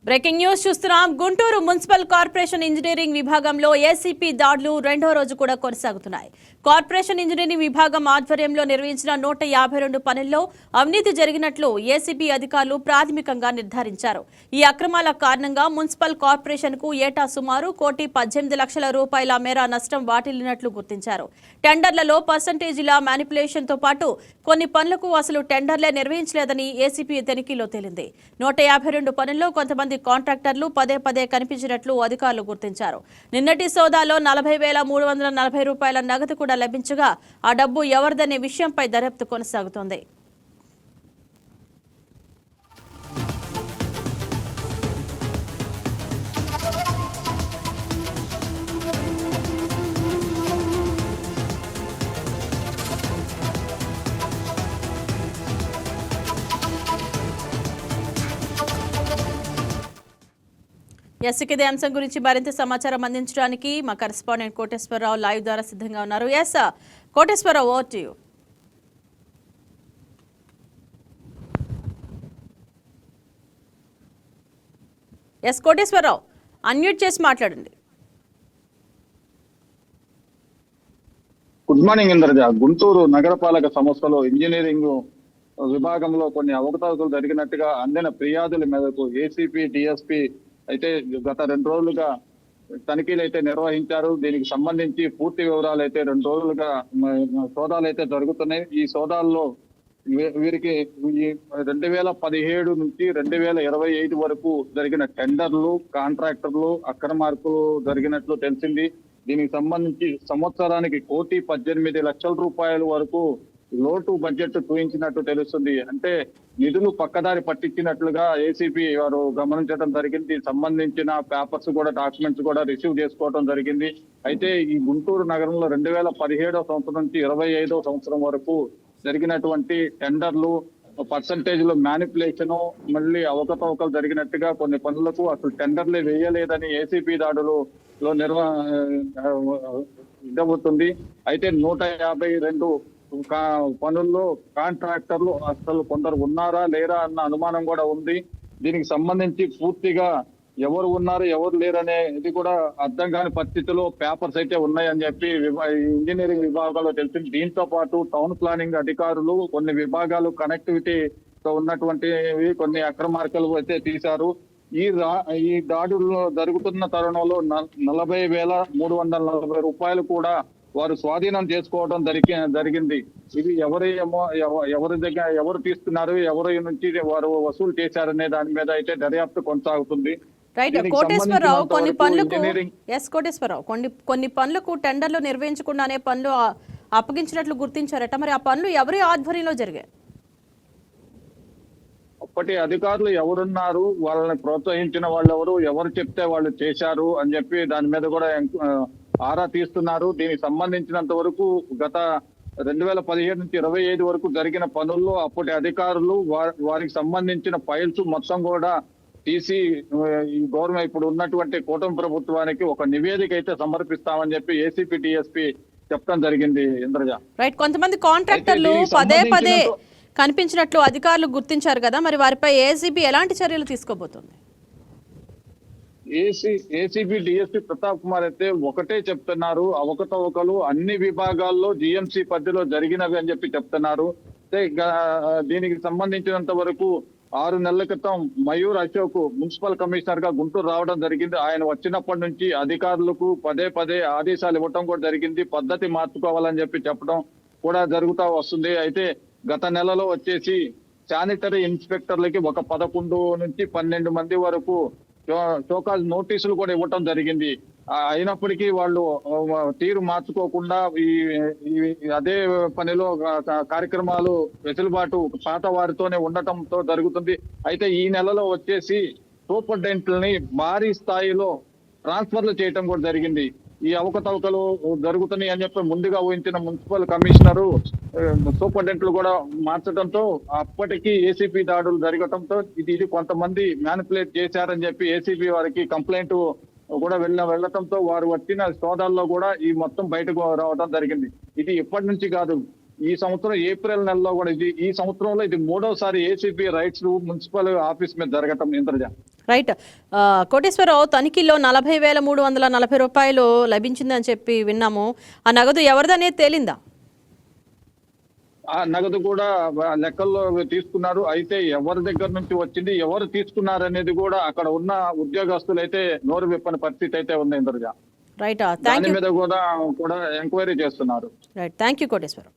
Breaking news చూస్తున్నాం. Guntur municipal corporation engineering విభాగంలో ACP దాడులు రెండో రోజు కూడా కొనసాగుతున్నాయి. కార్పొరేషన్ ఇంజనీరింగ్ విభాగం ఆధ్వర్యంలో నిర్వహించిన 152 పనుల్లో అవినీతి జరిగినట్లు ఏసీపీ అధికారులు ప్రాథమికంగా నిర్ధారించారు. ఈ అక్రమాల కారణంగా మున్సిపల్ కార్పొరేషన్ కు ఏటా సుమారు 1,18,00,000 రూపాయల మేర నష్టం వాటిల్లినట్లు గుర్తించారు. టెండర్లలో పర్సంటేజీల మ్యానిపులేషన్ తో పాటు కొన్ని పనులకు అసలు టెండర్లే నిర్వహించలేదని ఏసీపీ తనిఖీలో తేలింది. 152 పనుల్లో కొంతమంది కాంట్రాక్టర్లు పదే పదే కనిపించినట్లు అధికారులు గుర్తించారు. నిన్నటి సోదాలో 40,340 రూపాయల నగదు కూడా లభించగా ఆ డబ్బు ఎవరిదనే విషయంపై దర్యాప్తు కొనసాగుతోంది. ఇదే అంశం గురించి మరింత సమాచారం అందించడానికి మా కరెస్పాండెంట్ కోటేశ్వరరావు లైవ్ ద్వారా సిద్ధంగా ఉన్నారు. Koteswararao, over to you. Koteswararao, unmute చేసి మాట్లాడండి. Good morning Indraja. గుంటూరు నగరపాలక సంస్థలో ఇంజనీరింగ్ విభాగంలో కొన్ని అవకతవకలు జరిగినట్టుగా అందిన ఫిర్యాదుల మేరకు ఏసీపీ డిఎస్పీ అయితే గత 2 రోజులుగా తనిఖీలు అయితే నిర్వహించారు. దీనికి సంబంధించి పూర్తి వివరాలు అయితే 2 రోజులుగా సోదాలు అయితే జరుగుతున్నాయి. ఈ సోదాల్లో వీరికి 2017 నుంచి 2025 వరకు జరిగిన టెండర్లు, కాంట్రాక్టర్లు అక్రమార్కులు జరిగినట్లు తెలిసింది. దీనికి సంబంధించి సంవత్సరానికి 1,18,00,000 రూపాయల వరకు లోటు బడ్జెట్ చూపించినట్టు తెలుస్తుంది. అంటే నిధులు పక్కదారి పట్టించినట్లుగా ఏసీపీ వారు గమనించడం జరిగింది. సంబంధించిన పేపర్స్ కూడా, డాక్యుమెంట్స్ కూడా రిసీవ్ చేసుకోవడం జరిగింది. అయితే ఈ గుంటూరు నగరంలో 2017 సంవత్సరం నుంచి 25 సంవత్సరం వరకు జరిగినటువంటి టెండర్లు, పర్సంటేజ్లో మ్యానిపులేషన్, మళ్ళీ అవకతవకలు జరిగినట్టుగా కొన్ని పనులకు అసలు టెండర్లే వేయలేదని ఏసీపీ దాడులో ఇదవుతుంది. అయితే 152 పనుల్లో కాంట్రాక్టర్లు అసలు కొందరు ఉన్నారా లేరా అన్న అనుమానం కూడా ఉంది. దీనికి సంబంధించి పూర్తిగా ఎవరు ఉన్నారు ఎవరు లేరనే ఇది కూడా అర్థం కాని పరిస్థితిలో పేపర్స్ అయితే ఉన్నాయని చెప్పి ఇంజనీరింగ్ విభాగాల్లో తెలిసింది. దీంతో పాటు టౌన్ ప్లానింగ్ అధికారులు కొన్ని విభాగాలు కనెక్టివిటీతో ఉన్నటువంటివి కొన్ని అక్రమార్కలు అయితే తీశారు. ఈ దాడుల్లో జరుగుతున్న తరుణంలో 40,340 రూపాయలు కూడా వారు స్వాధీనం చేసుకోవడం జరిగింది. ఇది ఎవరి దగ్గర ఎవరు తీస్తున్నారు, ఎవరి నుంచి వారు వసూలు చేశారనే దాని మీద అయితే దర్యాప్తు కొనసాగుతుంది. కోటేశ్వరరావు, కొన్ని పనులకు టెండర్లు నిర్వహించకుండానే పనులు అప్పగించినట్లు గుర్తించారట. మరి ఆ పనులు ఎవరి ఆధ్వర్యంలో జరిగాయి? అప్పటి అధికారులు ఎవరున్నారు, వాళ్ళని ప్రోత్సహించిన వాళ్ళు ఎవరు చెప్తే వాళ్ళు చేశారు అని చెప్పి దాని మీద కూడా ఆరా తీస్తున్నారు. దీనికి సంబంధించినంత వరకు గత 2017 నుంచి 25 వరకు జరిగిన పనుల్లో అప్పటి అధికారులు వారికి సంబంధించిన ఫైల్స్ మొత్తం కూడా తీసి ఈ గవర్నమెంట్ ఇప్పుడు ఉన్నటువంటి కూటమి ప్రభుత్వానికి ఒక నివేదిక అయితే సమర్పిస్తామని చెప్పి ఏసీపీ డిఎస్పీ చెప్పడం జరిగింది. ఇంద్రజ, కొంతమంది కాంట్రాక్టర్లు పదే పదే కనిపించినట్లు అధికారులు గుర్తించారు కదా, మరి వారిపై ఏసీబీ ఎలాంటి చర్యలు తీసుకోబోతోంది? ఏసీబీ డిఎస్పీ ప్రతాప్ కుమార్ అయితే ఒకటే చెప్తున్నారు, అవకతవకలు అన్ని విభాగాల్లో జిఎంసీ పరిధిలో జరిగినవి అని చెప్పి చెప్తున్నారు. దీనికి సంబంధించినంత వరకు 6 నెలల క్రితం మయూర్ అశోక్ మున్సిపల్ కమిషనర్ గా గుంటూరు రావడం జరిగింది. ఆయన వచ్చినప్పటి నుంచి అధికారులకు పదే పదే ఆదేశాలు ఇవ్వడం కూడా జరిగింది. పద్ధతి మార్చుకోవాలని చెప్పడం కూడా జరుగుతూ వస్తుంది. అయితే గత నెలలో వచ్చేసి శానిటరీ ఇన్స్పెక్టర్లకి ఒక 11 నుంచి 12 మంది వరకు షోకాజ్ నోటీసులు కూడా ఇవ్వటం జరిగింది. అయినప్పటికీ వాళ్ళు తీరు మార్చుకోకుండా అదే పనిలో కార్యక్రమాలు వెసులుబాటు పాత వారితోనే ఉండటంతో జరుగుతుంది. అయితే ఈ నెలలో వచ్చేసి సూపరింటెండెంట్లని భారీ స్థాయిలో ట్రాన్స్ఫర్లు చేయటం కూడా జరిగింది. ఈ అవకతవకలు జరుగుతున్నాయి అని చెప్పి ముందుగా ఊహించిన మున్సిపల్ కమిషనరు సూపరింటెండెంట్లు కూడా మార్చడంతో అప్పటికి ఏసీపీ దాడులు జరగడంతో ఇది కొంతమంది మ్యానిపులేట్ చేశారని చెప్పి ఏసీబీ వారికి కంప్లైంట్ కూడా వెళ్ళటంతో వారు వచ్చిన సోదాల్లో కూడా ఈ మొత్తం బయటకు రావడం జరిగింది. ఇది ఇప్పటి నుంచి కాదు, ఈ సంవత్సరం ఏప్రిల్ నెలలో కూడా ఈ సంవత్సరంలో ఇది 3వ సారి ఏసీబీ రైట్స్ మున్సిపల్ ఆఫీస్ మీద జరగటం. ఇంద్రజ. రైట్. కోటేశ్వరరావు, తనిఖీల్లో 40,340 రూపాయలు లభించిందని చెప్పి విన్నాము. ఆ నగదు ఎవరిదనేది తేలిందా? ఆ నగదు కూడా లెక్కల్లో తీసుకున్నారు. అయితే ఎవరి దగ్గర నుంచి వచ్చింది, ఎవరు తీసుకున్నారు అనేది కూడా అక్కడ ఉన్న ఉద్యోగస్తులు అయితే నోరు విప్పని పరిస్థితి అయితే ఉంది ఇంద్రజ. రైట్. దాని థ్యాంక్ యూ. మీద కూడా ఎంక్వైరీ చేస్తున్నారు. రైట్. Thank you Koteswararao.